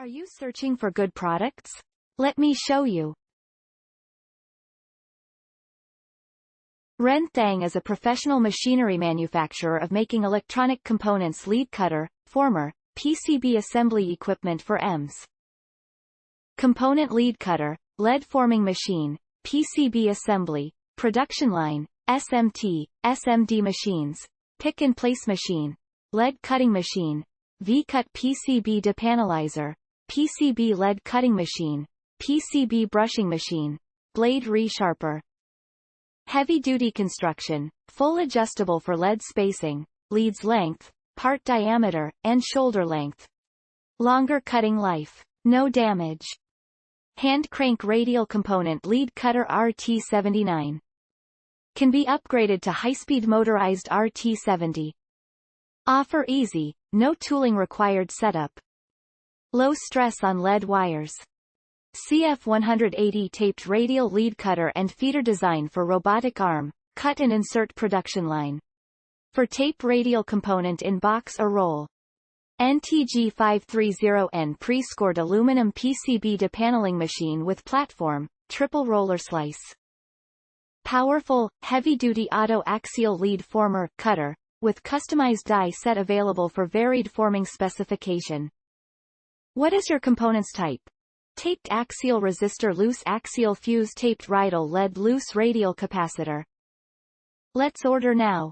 Are you searching for good products? Let me show you. REN THAng is a professional machinery manufacturer of making electronic components, lead cutter, former, PCB assembly equipment for EMS. Component lead cutter, lead forming machine, PCB assembly, production line, SMT, SMD machines, pick and place machine, lead cutting machine, V-cut PCB depanelizer, PCB lead cutting machine, PCB brushing machine, blade resharper. Heavy-duty construction, full adjustable for lead spacing, leads length, part diameter, and shoulder length. Longer cutting life. No damage. Hand crank radial component lead cutter RT79. Can be upgraded to high-speed motorized RT70. Offer easy, no tooling required setup. Low stress on lead wires. CF180 taped radial lead cutter and feeder design for robotic arm, cut and insert production line. For tape radial component in box or roll. NTG530N pre-scored aluminum PCB depaneling machine with platform, triple roller slice. Powerful, heavy-duty auto-axial lead former, cutter, with customized die set available for varied forming specification. What is your components type? Taped axial resistor, loose axial fuse, taped radial lead, loose radial capacitor. Let's order now.